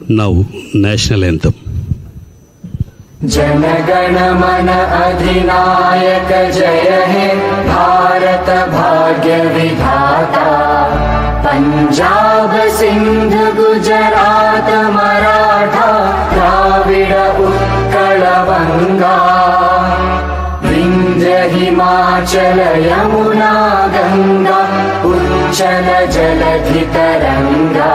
Now, national anthem. Jana Gana मन अधिनायक जय हे भारत भाग्य विधाता। पंजाब सिंध गुजरात मराठा द्राविड उत्कल बंगा। विंध्य हिमाचल यमुना गंगा उच्चल जलधि तरंगा।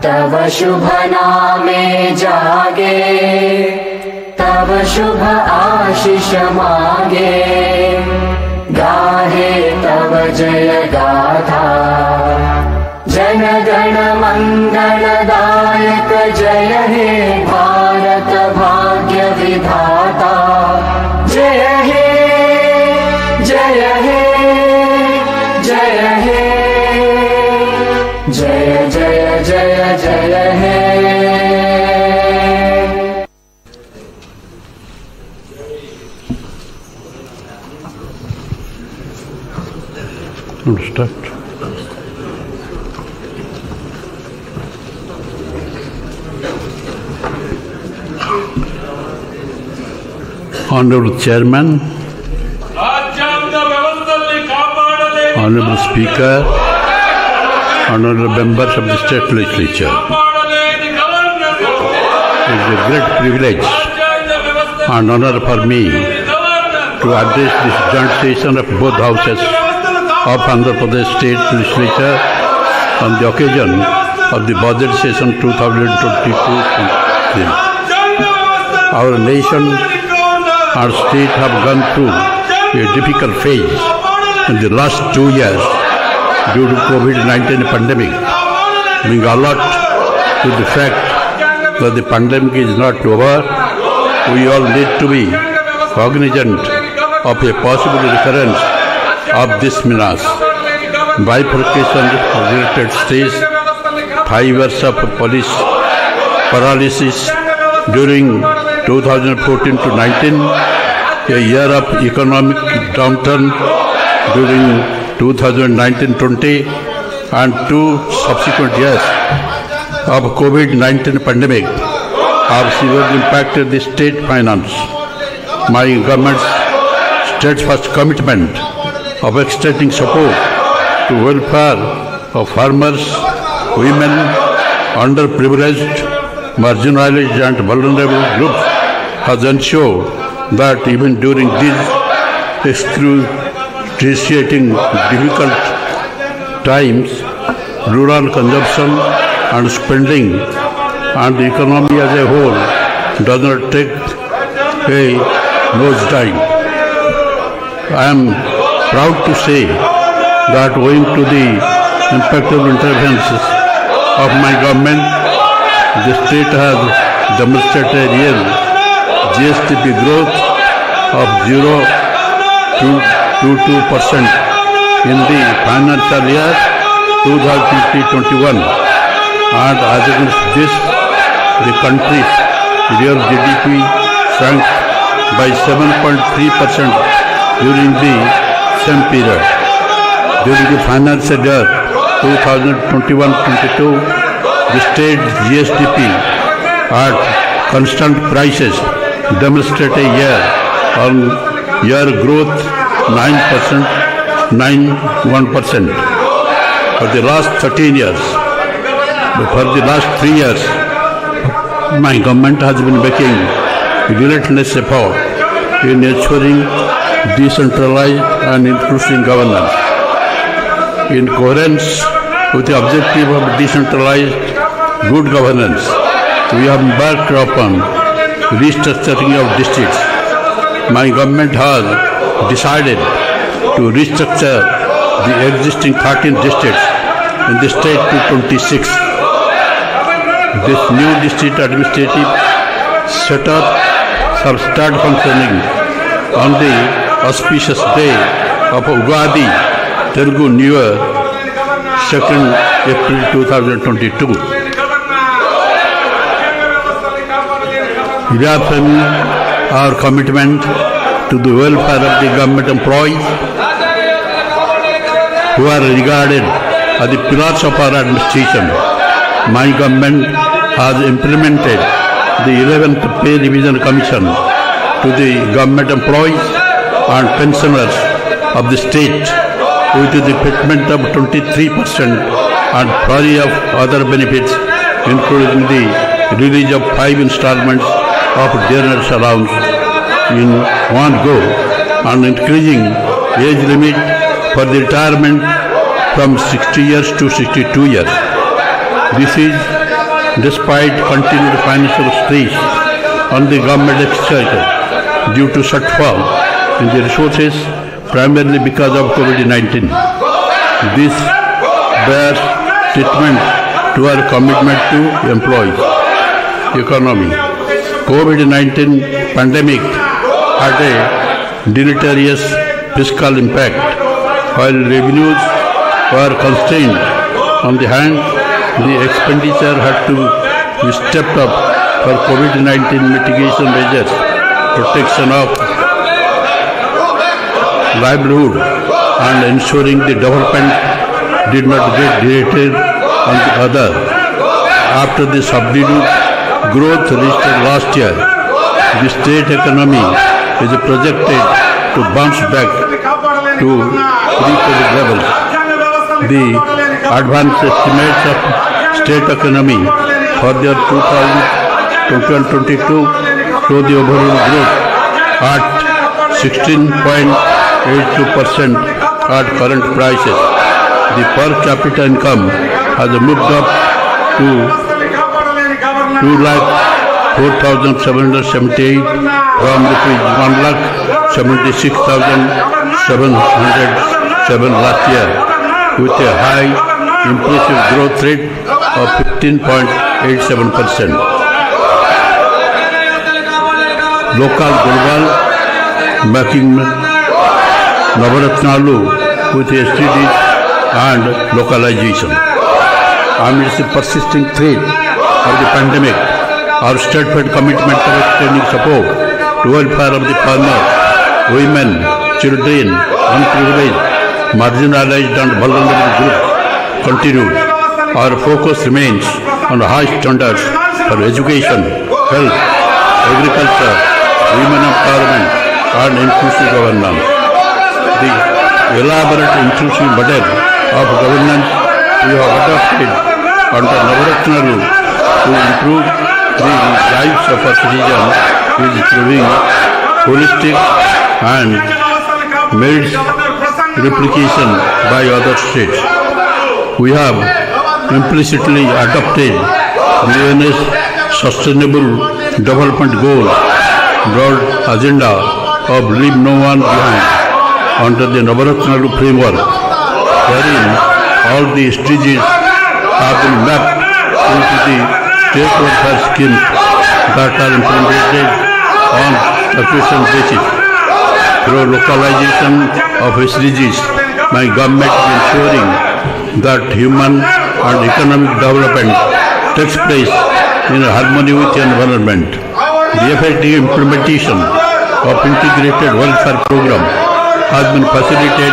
तव शुभ नामे जागे तव शुभ आशीष मागे। गाहे तव जय गाथा जन गण मंगलदायक जय हे भारत भाग्य विधाता। जय हे जय हे जय हे जय जय जय जय हे। Start. Honorable Chairman, Honorable Speaker, Honorable Members of the State Legislature, it is a great privilege and honor for me to address this joint session of both houses of Andhra Pradesh State Legislature on the occasion of the budget session 2022-23. Our nation and state have gone through a difficult phase in the last 2 years due to COVID-19 pandemic. Being alert to the fact that the pandemic is not over, we all need to be cognizant of a possible recurrence of this menace. Bifurcation of the United States, 5 years of police paralysis during 2014 to 19, a year of economic downturn during 2019-20, and 2 subsequent years of COVID-19 pandemic have severely impacted the state finance. My government's steadfast commitment of extending support to welfare of farmers, women, underprivileged, marginalized and vulnerable groups has ensured that even during these excruciating difficult times, rural consumption and spending and the economy as a whole does not take a nosedive. I am proud to say that owing to the impactful interventions of my government, the state has demonstrated real GSTP growth of 0.22% in the financial year 2020-21, and as against this, the country's real GDP shrank by 7.3% during the same period. During the financial year 2021-22, the state GSDP at constant prices demonstrated a year-on-year growth 9.1%. For the last 13 years, for the last 3 years, my government has been making relentless effort in ensuring decentralized and inclusive governance. In coherence with the objective of decentralized good governance, we have embarked upon restructuring of districts. My government has decided to restructure the existing 13 districts in the state to 26. This new district administrative setup shall start functioning on the auspicious day of Ugadi, Telugu New Year, 2nd April 2022. Reaffirming our commitment to the welfare of the government employees who are regarded as the pillars of our administration, my government has implemented the 11th Pay Revision Commission to the government employees and pensioners of the state with the payment of 23% and flurry of other benefits, including the release of 5 installments of dinner's allowance in one go and increasing age limit for the retirement from 60 years to 62 years. This is despite continued financial stress on the government exchequer due to shortfall in the resources primarily because of COVID-19. This bears statement to our commitment to employees. Economy. COVID-19 pandemic had a deleterious fiscal impact. While revenues were constrained, on the hand, the expenditure had to be stepped up for COVID-19 mitigation measures, protection of livelihood, and ensuring the development did not get derailed on the other. After the subdued growth registered last year, the state economy is projected to bounce back to pre-COVID levels. The advanced estimates of state economy for the year 2022 show the overall growth at 16.82% at current prices. The per capita income has moved up to 2,04,778 from rupees 1,76,707 last year, with a high impressive growth rate of 15.87%. Local global making Navaratnalu with STDs and localization. Amidst the persisting threat of the pandemic, our steadfast commitment to extending support to welfare of the farmers, women, children, unprivileged, marginalized and vulnerable groups continued. Our focus remains on high standards for education, health, agriculture, women empowerment and inclusive governance. The elaborate inclusive model of governance we have adopted under Navaratnalu to improve the lives of our citizens is proving holistic and merits replication by other states. We have implicitly adopted the UN's Sustainable Development Goals broad agenda of leave no one behind under the Navaratnalu framework, wherein all the SDGs have been mapped into the state welfare schemes that are implemented on sufficient basis. Through localization of SDGs, my government is ensuring that human and economic development takes place in harmony with the environment. The effective implementation of integrated welfare program has been facilitated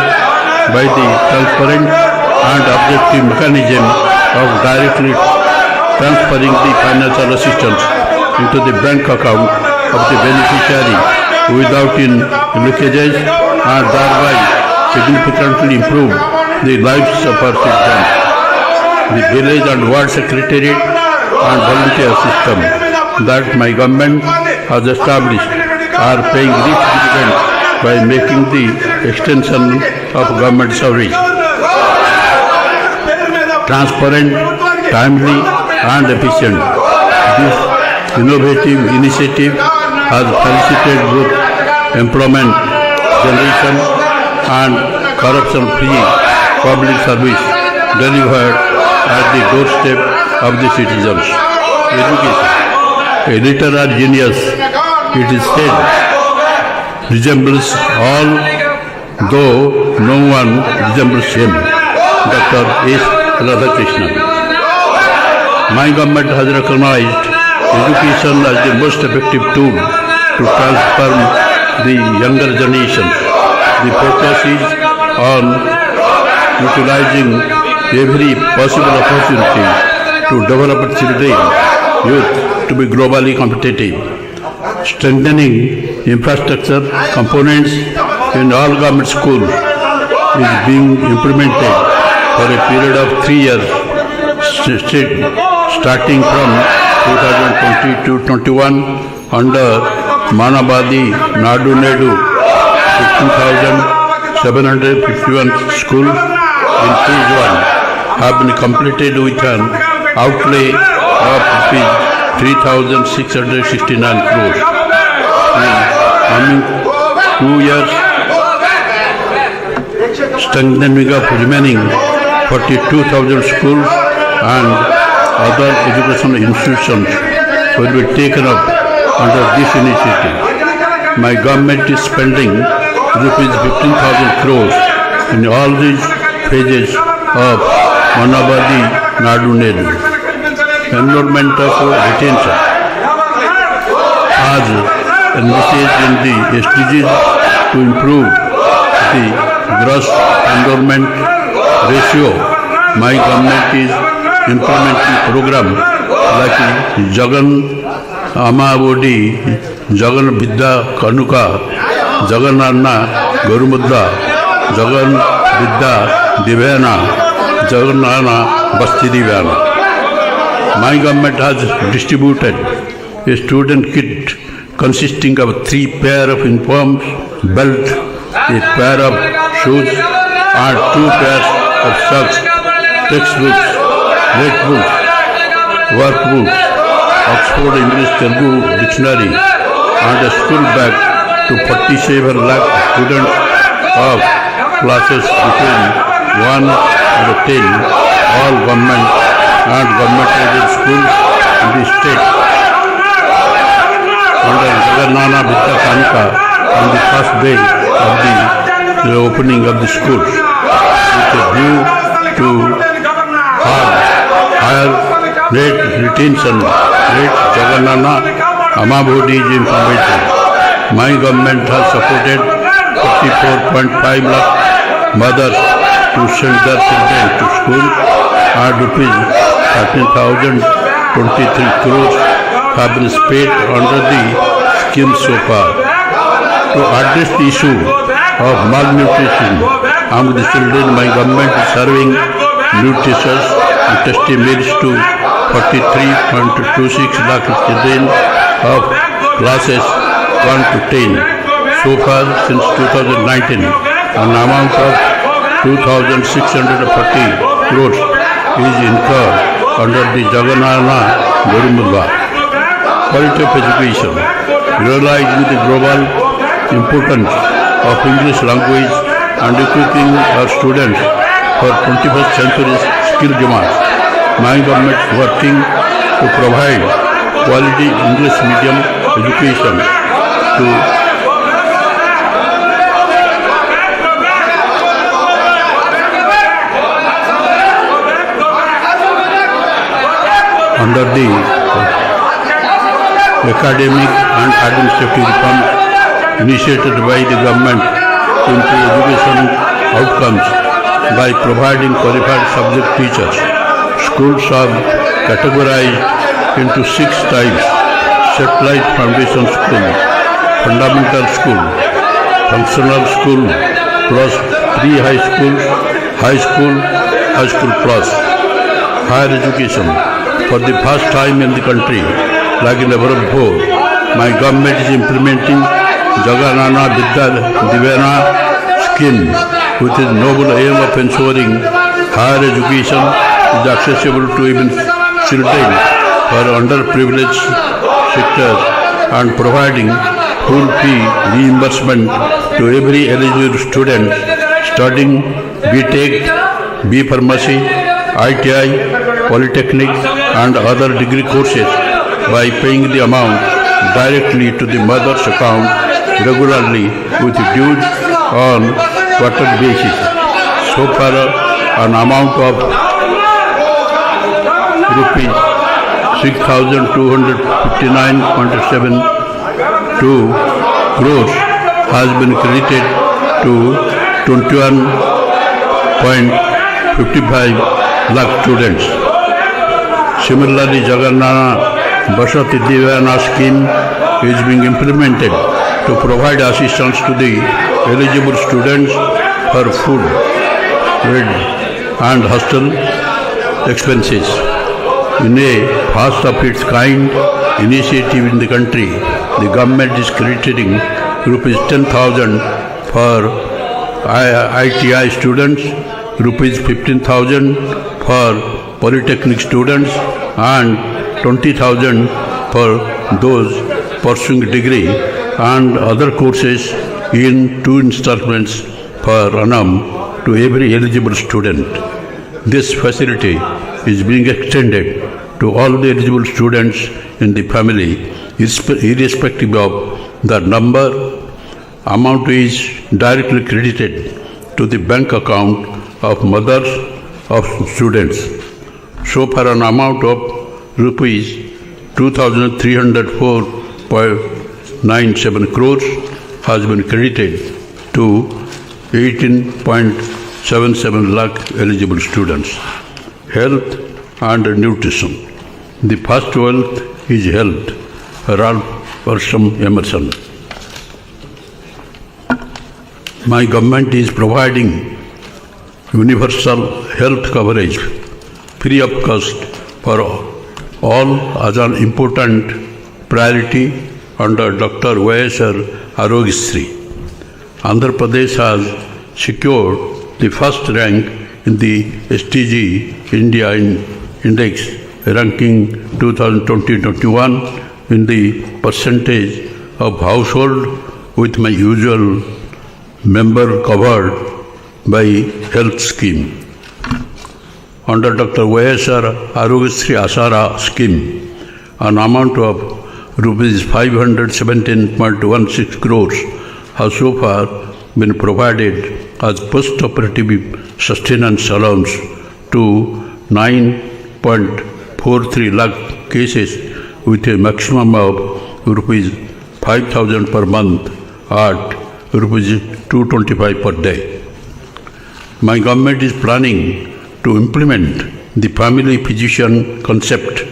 by the transparent and objective mechanism of directly transferring the financial assistance into the bank account of the beneficiary without leakages and thereby significantly improve the lives of our citizens. The village and ward secretariat and volunteer system that my government has established are paying rich dividends by making the extension of government service transparent, timely and efficient. This innovative initiative has facilitated both employment generation and corruption-free public service delivered at the doorstep of the citizens. Education. A literary genius, it is said, resembles all, though no one resembles him. Dr. S. Radhakrishnan. My government has recognized education as the most effective tool to transform the younger generations. The focus is on utilizing every possible opportunity to develop children youth to be globally competitive. Strengthening infrastructure components in all government schools is being implemented for a period of 3 years, starting from 2020 to 21 under Manabadi Nadu Nedu 15,751 schools in phase 1 have been completed with an outlay of 3,669 crores. In coming 2 years, strengthening of remaining 42,000 schools and other educational institutions will be taken up under this initiative. My government is spending rupees 15,000 crores in all these phases of Manabadi Nadu Nedu. Enrollment of retention as envisaged in the SDGs to improve the gross enrollment ratio. My government is implementing program like Jagan Amavodi, Jagan Vidya Kanuka, Jagan Anna Gurumudra, Jagan Vidya Divyana, Jagan Anna Basti Divyana. My government has distributed a student kit consisting of 3 pair of uniforms, belt, a pair of shoes and 2 pairs of socks, textbooks, notebooks, workbooks, Oxford English Telugu Dictionary and a school bag to 47 lakh students of classes between 1 and 10, all government and government-aided schools in the state. Under Jagannana Vidya Kanika on the first day of the opening of the schools, with a view to higher rate retention rate, Jagannana Amabodi is implemented. My government has supported 44.5 lakh mothers to send their children to school and rupees 13,023 crores have been spent under the scheme so far. To address the issue of malnutrition among the children, my government is serving nutritious and tasty meals to 43.26 lakh children of classes 1 to 10. So far, since 2019, an amount of 2,640 crores is incurred under the Jagannana Gurumudra. Quality of education, realizing the global importance of English language and equipping our students for 21st century skill demands. My government is working to provide quality English medium education to under the academic and administrative reforms initiated by the government to improve education outcomes by providing qualified subject teachers. Schools are categorized into 6 types: satellite foundation school, fundamental school, functional school, plus pre-high school, high school, high school plus. Higher education. For the first time in the country, like never before, my government is implementing Jagannana Vidya Divyana scheme with its noble aim of ensuring higher education is accessible to even children for underprivileged sectors and providing full fee reimbursement to every eligible student studying B.Tech, B Pharmacy, ITI, Polytechnic and other degree courses by paying the amount directly to the mother's account regularly with dues on quarter basis. So far, an amount of rupees 6,259.72 crores has been credited to 21.55 lakh students. Similarly, Jagannana Basati Divana scheme is being implemented to provide assistance to the eligible students for food, bed and hostel expenses. In a first of its kind initiative in the country, the government is crediting rupees 10,000 for ITI students, rupees 15,000 for polytechnic students and 20,000 for those pursuing degree and other courses in 2 installments per annum to every eligible student. This facility is being extended to all the eligible students in the family, irrespective of the number. Amount is directly credited to the bank account of mothers of students. So far, an amount of rupees 2,304.97 crores has been credited to 18.77 lakh eligible students. Health and nutrition. The first wealth is health. Ralph Waldo Emerson. My government is providing universal health coverage free of cost for all as an important priority under Dr. Y.S.R. Arogyasri. Andhra Pradesh has secured the first rank in the SDG India Index ranking 2020-21 in the percentage of household with my usual member covered by health scheme. Under Dr. Y.S.R. Arogyasri Asara scheme, an amount of rupees 517.16 crores has so far been provided as post-operative sustenance allowance to 9.43 lakh cases with a maximum of rupees 5,000 per month at rupees 225 per day. My government is planning to implement the family physician concept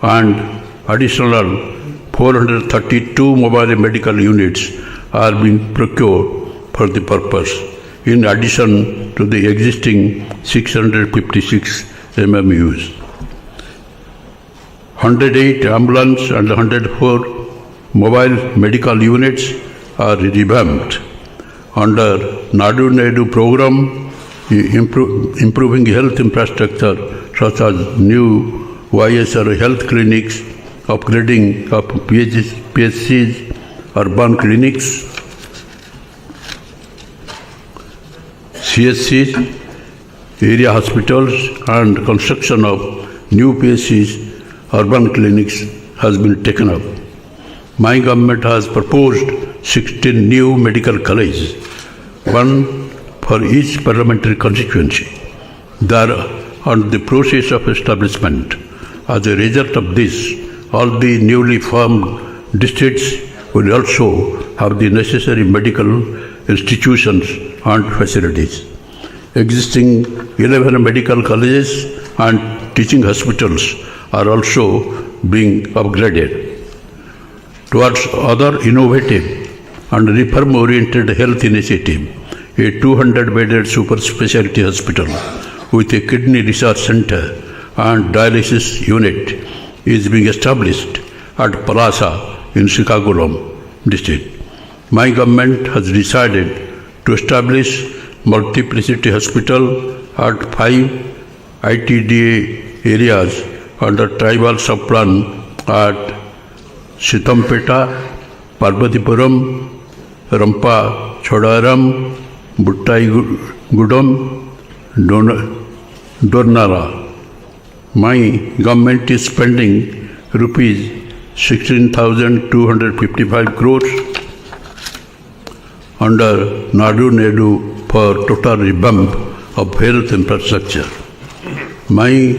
and additional 432 mobile medical units are being procured for the purpose, in addition to the existing 656 MMUs. 108 ambulance and 104 mobile medical units are revamped. Under Nadu Nedu program, improving health infrastructure such as new YSR health clinics, upgrading of PSCs, urban clinics, CSCs, area hospitals and construction of new PSCs, urban clinics has been taken up. My government has proposed 16 new medical colleges, one for each parliamentary constituency. They are on the process of establishment. As a result of this, all the newly formed districts will also have the necessary medical institutions and facilities. Existing 11 medical colleges and teaching hospitals are also being upgraded. Towards other innovative and reform-oriented health initiative, a 200-bedded super specialty hospital with a kidney research center and dialysis unit is being established at Palasa in Srikakulam district. My government has decided to establish multiplicity hospital at 5 ITDA areas under tribal sub-plan at Sitampeta, Parvatipuram, Rampa Chodaram, Buttaigudam, Dornara. My government is spending rupees 16,255 crores under Nadu Nedu for total revamp of health infrastructure. My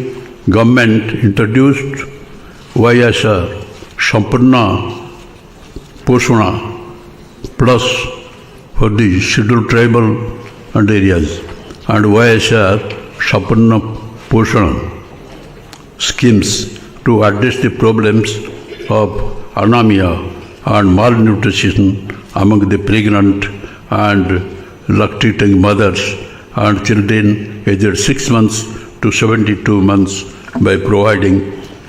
government introduced YSR Sampurna Poshana Plus for the scheduled tribal and areas and YSR Sampurna Poshana schemes to address the problems of anemia and malnutrition among the pregnant and lactating mothers and children aged 6 months to 72 months by providing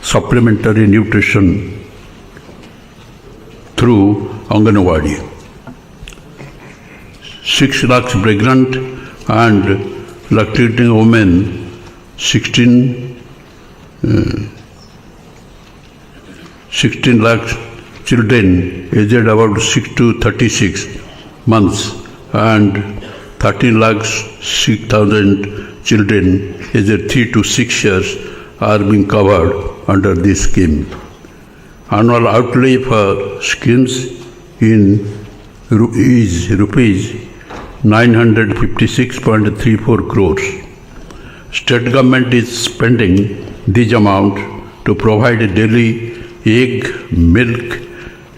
supplementary nutrition through Anganwadi. 6 lakhs pregnant and lactating women, 16 lakhs children aged about 6 to 36 months and 13 lakhs 6,000 children aged 3 to 6 years are being covered under this scheme. Annual outlay for schemes is rupees 956.34 crores. State government is spending this amount to provide daily egg, milk,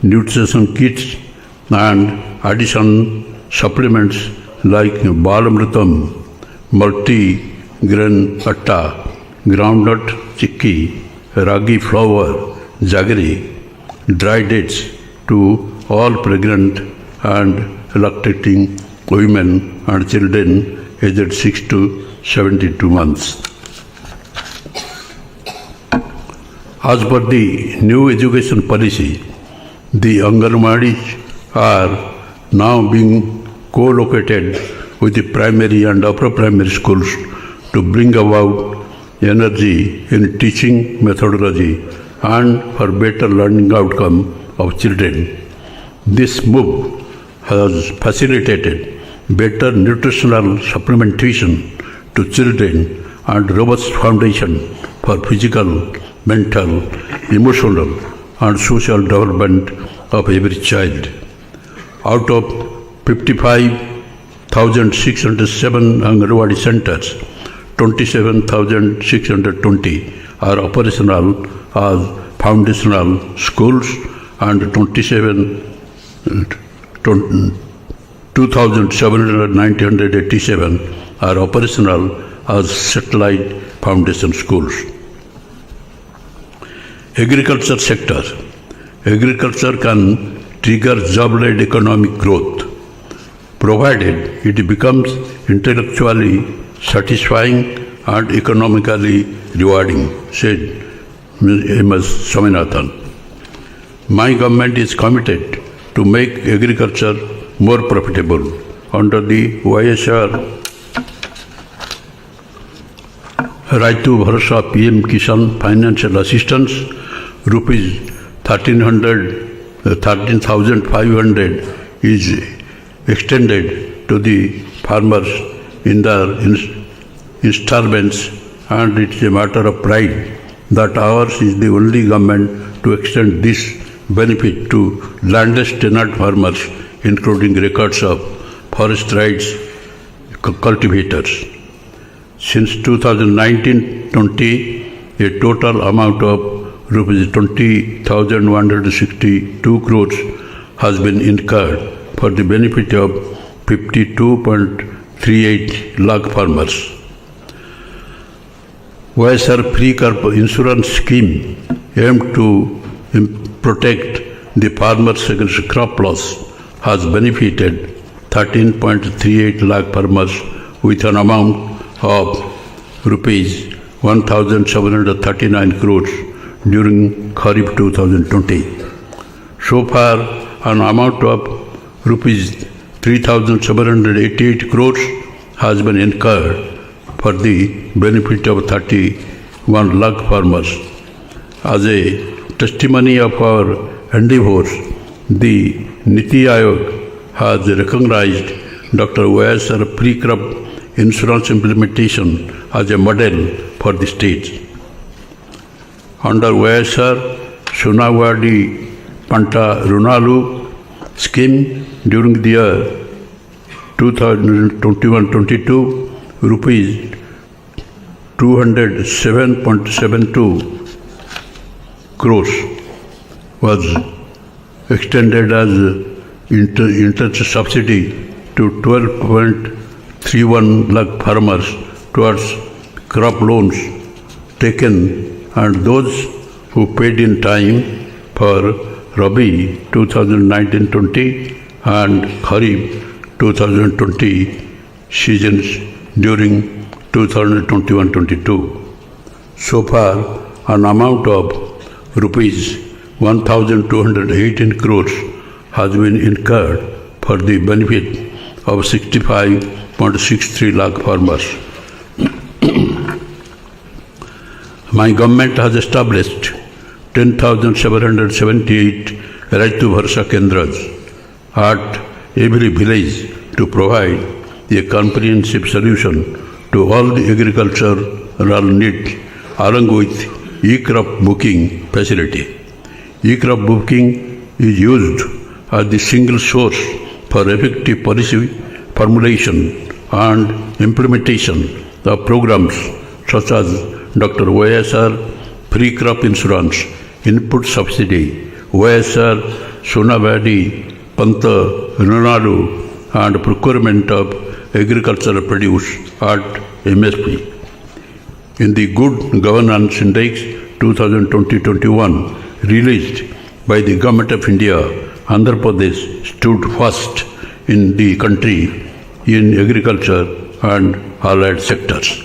nutrition kits and additional supplements like Balamritam, multi-grain atta, groundnut chikki, ragi flour, jaggery, dry dates to all pregnant and lactating women and children aged 6 to 72 months. As per the new education policy, the Anganwadis are now being co-located with the primary and upper primary schools to bring about energy in teaching methodology and for better learning outcome of children. This move has facilitated better nutritional supplementation to children and robust foundation for physical, mental, emotional and social development of every child. Out of 55,607 Anganwadi centers, 27,620 are operational as foundational schools and 2,787 are operational as satellite foundation schools. Agriculture sector. Agriculture can trigger job-led economic growth, provided it becomes intellectually satisfying and economically rewarding, said M.S. Swaminathan. My government is committed to make agriculture more profitable. Under the YSR Raitu Bharsa PM Kisan financial assistance, rupees 13,500 is extended to the farmers in their installments, and it is a matter of pride that ours is the only government to extend this benefit to landless tenant farmers, including records of forest rights cultivators. Since 2019-20, a total amount of rupees 20,162 crores has been incurred for the benefit of 52.38 lakh farmers. YSR Free Crop Insurance Scheme aimed to protect the farmers against crop loss has benefited 13.38 lakh farmers with an amount of rupees 1,739 crores during Kharif 2020. So far, an amount of rupees 3,788 crores has been incurred for the benefit of 31 lakh farmers. As a testimony of our endeavors, the Niti Aayog has recognized Dr. YSR Pre-Crop Insurance implementation as a model for the states. Under YSR Sunawadi Panta Runalu scheme during the year 2021-22, rupees 207.72 crores was extended as interest subsidy to 12.31 lakh farmers towards crop loans taken, and those who paid in time for Rabi 2019-20 and Kharif 2020 seasons during 2021-22. So far, an amount of rupees 1,218 crores has been incurred for the benefit of 65.63 lakh farmers. My government has established 10,778 Right to Bharsa Kendras at every village to provide a comprehensive solution to all the agricultural needs along with e-crop booking facility. E-crop booking is used as the single source for effective policy formulation and implementation of programs such as Dr. YSR Free Crop Insurance, Input Subsidy, YSR Sonavadi Panta Runadu, and procurement of agricultural produce at MSP. In the Good Governance Index 2020-21 released by the Government of India, Andhra Pradesh stood first in the country in agriculture and allied sectors.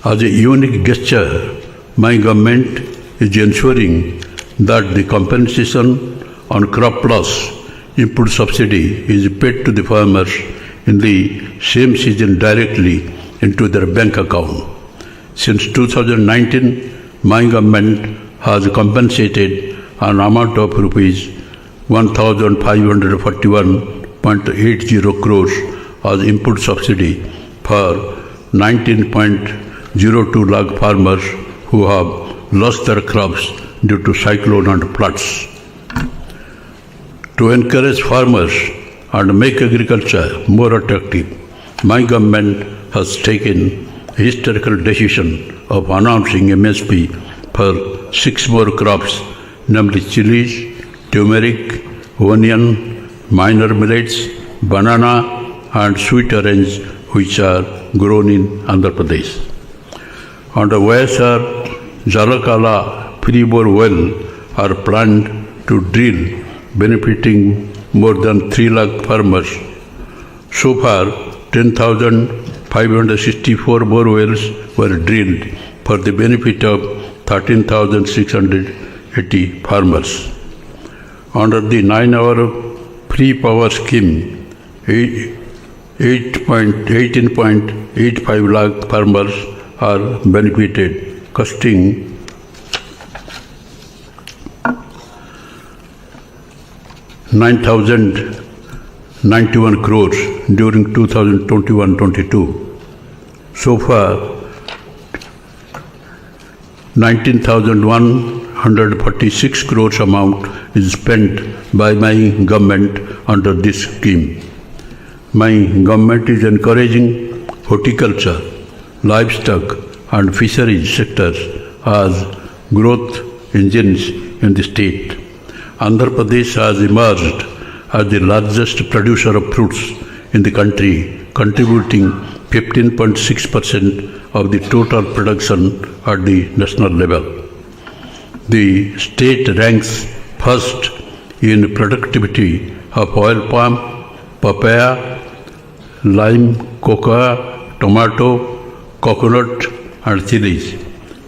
As a unique gesture, my government is ensuring that the compensation on crop loss input subsidy is paid to the farmers in the same season directly into their bank account. Since 2019, my government has compensated an amount of rupees 1,541.80 crores as input subsidy for 19.02 lakh farmers who have lost their crops due to cyclone and floods. To encourage farmers and make agriculture more attractive, my government has taken a historical decision of announcing MSP for 6 more crops, namely chilies, turmeric, onion, minor millets, banana and sweet orange, which are grown in Andhra Pradesh. Under YSR, Jalakala Free-bore well are planned to drill, benefiting more than 3 lakh farmers. So far, 10,564 bore wells were drilled for the benefit of 13,680 farmers. Under the 9-hour free power scheme, 18.85 lakh farmers are benefited, costing ₹9,091 crores during 2021-22. So far, 19,146 crores amount is spent by my government under this scheme. My government is encouraging horticulture, livestock and fisheries sectors as growth engines in the state. Andhra Pradesh has emerged as the largest producer of fruits in the country, contributing 15.6% of the total production at the national level. The state ranks first in productivity of oil palm, papaya, lime, cocoa, tomato, coconut and chilies,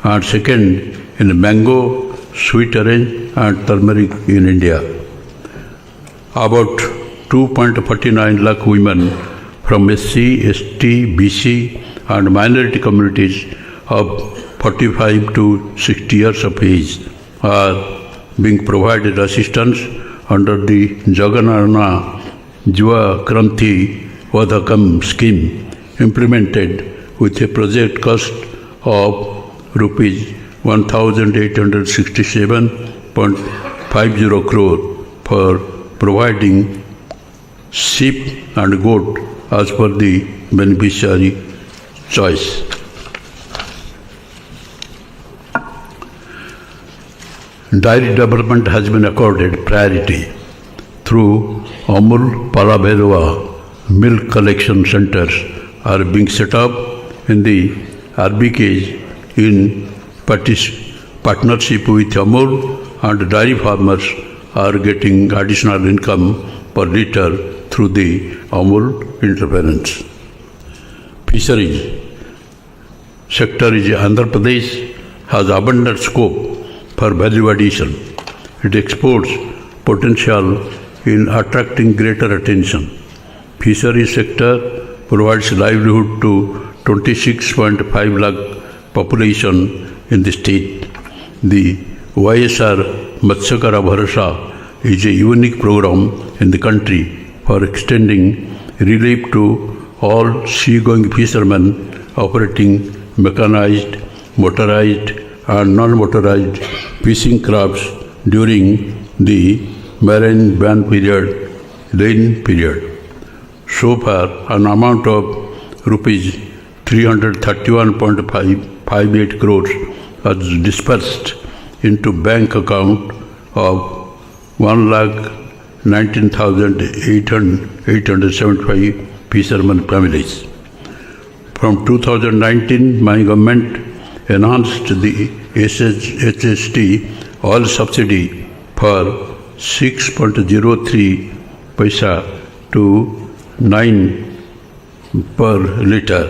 and second in mango, sweet orange and turmeric in India. About 2.49 lakh women from SC, ST, BC and minority communities of 45 to 60 years of age are being provided assistance under the Jaganana Juva Kranti Vadakam scheme, implemented with a project cost of rupees 1,867.50 crore for providing sheep and goat as per the beneficiary choice. Dairy development has been accorded priority through Amul Palabhelwa milk collection centers are being set up in the RBKs in partnership with Amul and dairy farmers are getting additional income per liter through the Amul interference. Fisheries sector is Andhra Pradesh has abundant scope for value addition. It exports potential in attracting greater attention. Fisheries sector provides livelihood to 26.5 lakh population in the state. The YSR Matsyakara Bharasa is a unique program in the country for extending relief to all seagoing fishermen operating mechanized, motorized and non-motorized fishing crafts during the marine ban period, rain period. So far, an amount of rupees 331.58 crores was dispersed into bank account of 1,19,875 fishermen families. From 2019, my government enhanced the HST oil subsidy for 6.03 paisa to 9 per liter.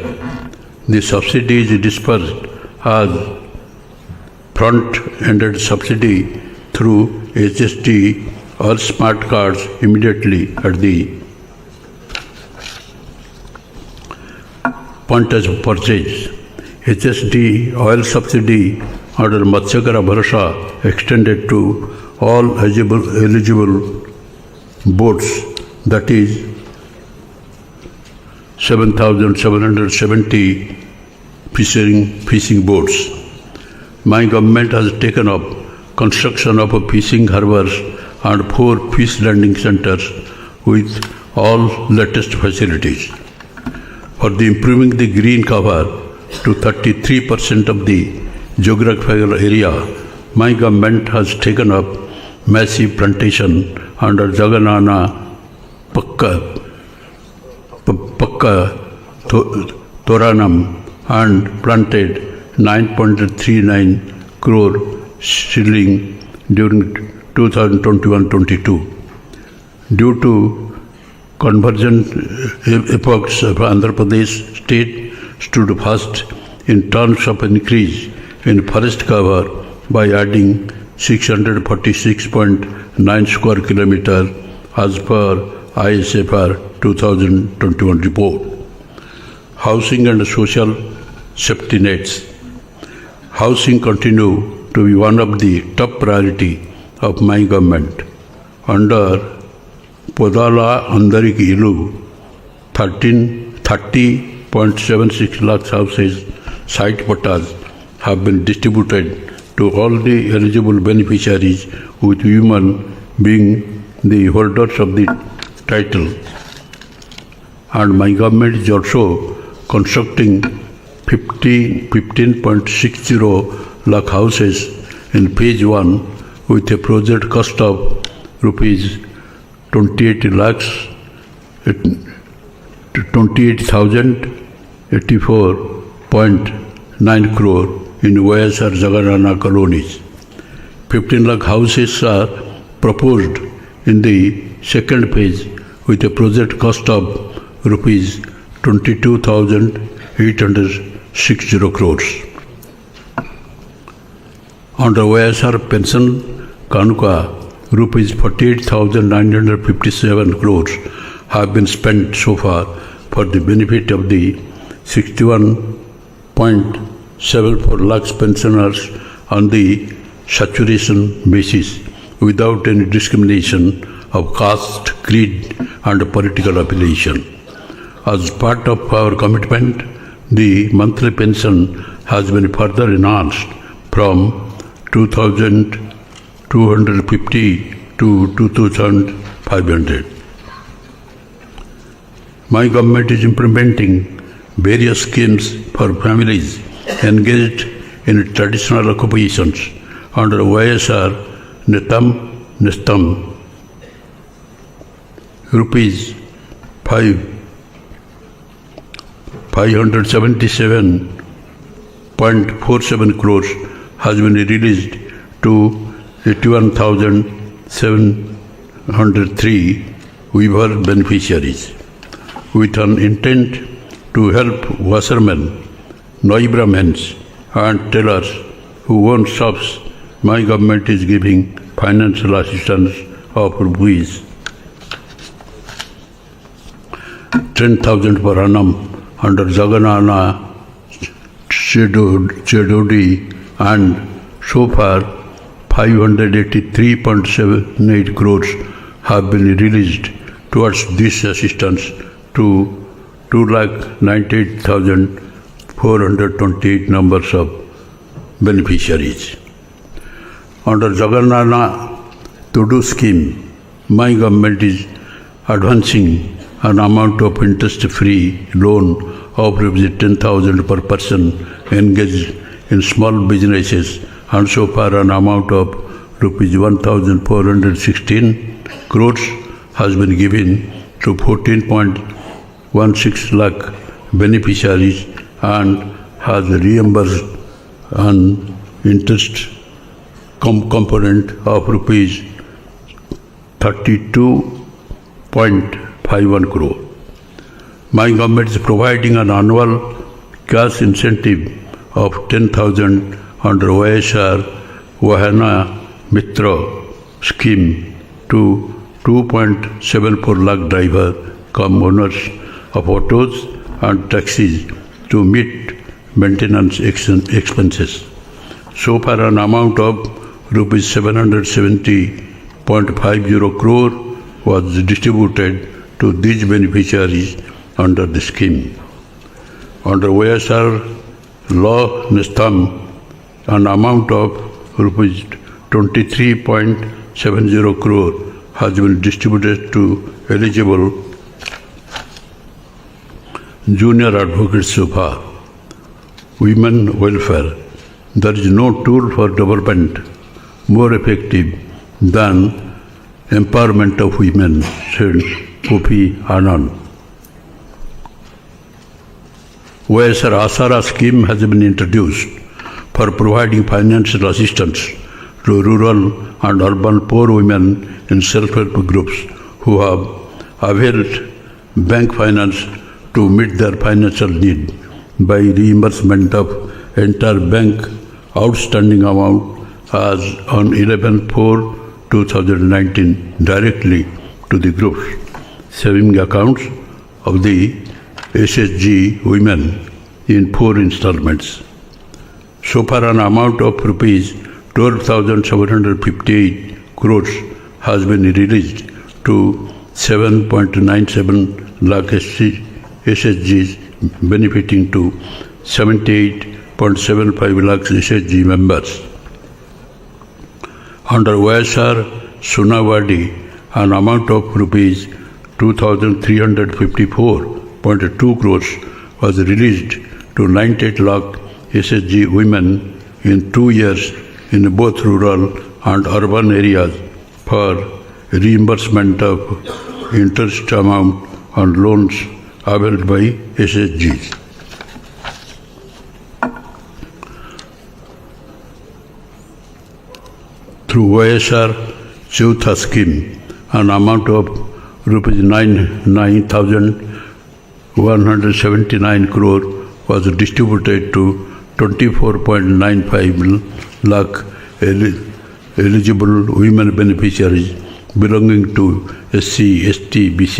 The subsidy is dispersed as front-ended subsidy through HST or smart cards immediately at the point of purchase. HST oil subsidy under Matsyakara Bharasa extended to all eligible boats, that is 7,770 fishing boats. My government has taken up construction of fishing harbors and 4 fish landing centers with all latest facilities. For the improving the green cover to 33% of the geographical area, my government has taken up massive plantation under Jaganana Pakka Toranam and planted 9.39 crore shilling during 2021-22. Due to convergent efforts of Andhra Pradesh state stood first in terms of increase in forest cover by adding 646.9 square kilometer as per ISFR 2021 report. Housing and social safety nets. Housing continue to be one of the top priority of my government. Under Podala Andarik Ilu, 30.76 lakh houses site patas have been distributed to all the eligible beneficiaries, with women being the holders of the title. And my government is also constructing 15.60 lakh houses in phase 1 with a project cost of rupees 28,084.9 crore in YSR Jaganana colonies. 15 lakh houses are proposed in the second phase with a project cost of rupees 22,860 crores. Under YSR pension Kanuka, rupees 48,957 crores have been spent so far for the benefit of the 61.74 lakhs pensioners on the saturation basis without any discrimination of caste, creed and political affiliation. As part of our commitment, the monthly pension has been further enhanced from 2,250 to 2,500. My government is implementing various schemes for families engaged in traditional occupations under YSR Nestam rupees 577.47 crores has been released to 81,703 weaver beneficiaries. With an intent to help washermen, Brahmins and tailors who own shops, my government is giving financial assistance of rupees 10,000 per annum under Jaganana Chedodi, and so far 583.78 crores have been released towards this assistance to 298,428 numbers of beneficiaries. Under Jaganana Todo scheme, my government is advancing an amount of interest-free loan of ₹10,000 per person engaged in small businesses, and so far an amount of ₹1,416 crores has been given to 14.16 lakh beneficiaries and has reimbursed an interest component of ₹32.51 crore. My government is providing an annual cash incentive of 10,000 under YSR Vahana Mitra scheme to 2.74 lakh driver cum owners of autos and taxis to meet maintenance expenses. So far an amount of ₹770.50 crore was distributed to these beneficiaries under the scheme. Under YSR law Nestam, an amount of ₹23.70 crore has been distributed to eligible junior advocates so far. Women welfare. There is no tool for development more effective than empowerment of women, said Kofi Annan. YSR Asara scheme has been introduced for providing financial assistance to rural and urban poor women in self-help groups who have availed bank finance to meet their financial need by reimbursement of entire bank outstanding amount as on 11/4/2019 directly to the group's saving accounts of the SSG women in 4 installments. So far an amount of ₹12,758 crores has been released to 7.97 lakh SSGs, benefiting to 78.75 lakhs SSG members. Under YSR Sunawadi, an amount of ₹2,354.2 crores was released to 98 lakh SSG women in 2 years in both rural and urban areas for reimbursement of interest amount on loans availed by SSGs. Through YSR Chautha scheme, an amount of ₹9,179 crore was distributed to 24.95 lakh eligible women beneficiaries belonging to SC, ST, BC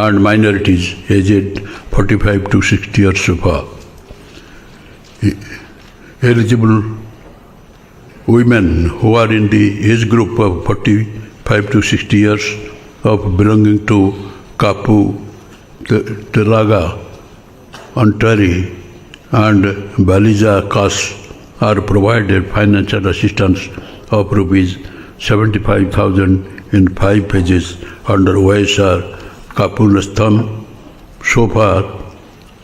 and minorities aged 45 to 60 years so far. Eligible women who are in the age group of 45 to 60 years of belonging to Kapu, Telaga, Antari and Baliza castes are provided financial assistance of ₹75,000 in 5 phases under YSR Kapunastham. So far,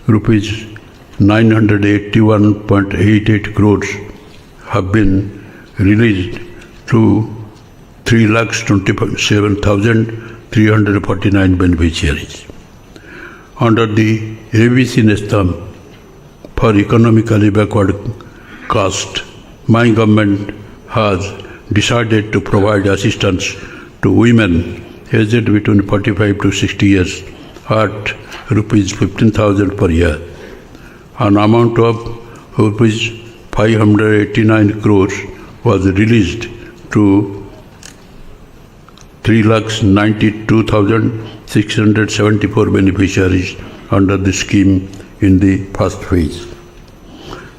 ₹981.88 crores have been released to 3,27,349 beneficiaries. Under the ABC Nestam for economically backward caste, my government has decided to provide assistance to women aged between 45 to 60 years at rupees 15,000 per year. An amount of rupees 589 crores was released to 3,92,674 beneficiaries under the scheme in the first phase.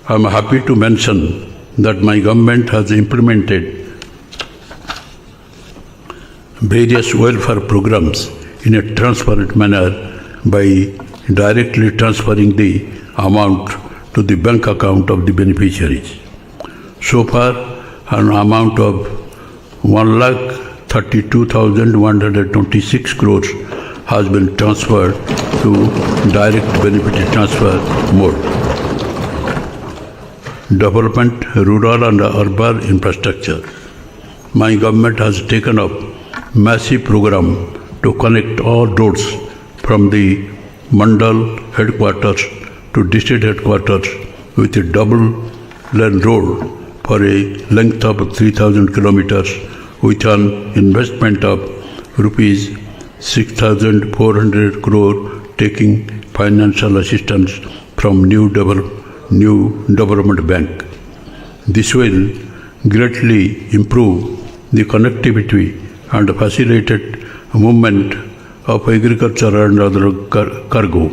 I am happy to mention that my government has implemented various welfare programs in a transparent manner by directly transferring the amount to the bank account of the beneficiaries. So far, an amount of 1,32,126 crores has been transferred to direct benefit transfer mode. Development, rural and urban infrastructure. My government has taken up massive program to connect all roads from the mandal headquarters to district headquarters with a double lane road for a length of 3,000 kilometers with an investment of rupees 6,400 crore, taking financial assistance from New Development Bank. This will greatly improve the connectivity and facilitate movement of agriculture and other cargo.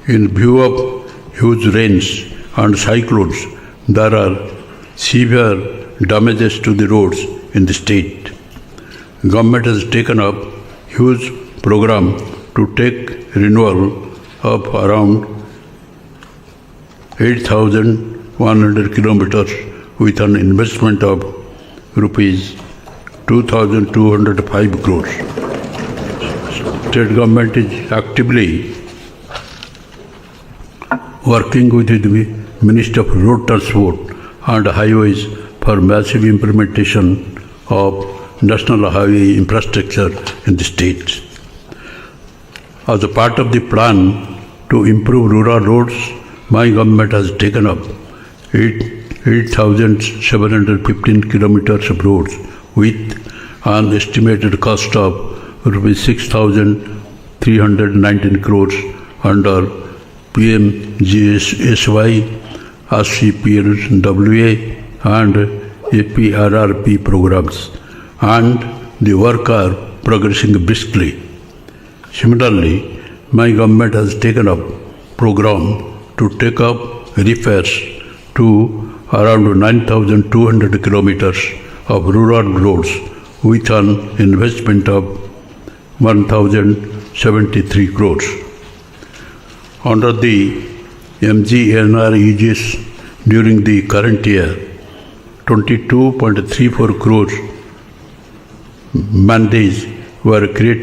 In view of huge rains and cyclones, there are severe damages to the roads in the state. Government has taken up huge program to take renewal of around 8,100 kilometers with an investment of rupees 2,205 crores. State government is actively working with the Ministry of Road Transport and Highways for massive implementation of national highway infrastructure in the state. As a part of the plan to improve rural roads, my government has taken up 8,715 kilometers of roads with an estimated cost of rupees 6,319 crores under PMGSY, RCPLWA and APRRP programs, and the work are progressing briskly. Similarly, my government has taken up program to take up repairs to around 9,200 kilometers of rural roads with an investment of 1,073 crores. Under the MGNREGS during the current year, 22.34 crores mandates were created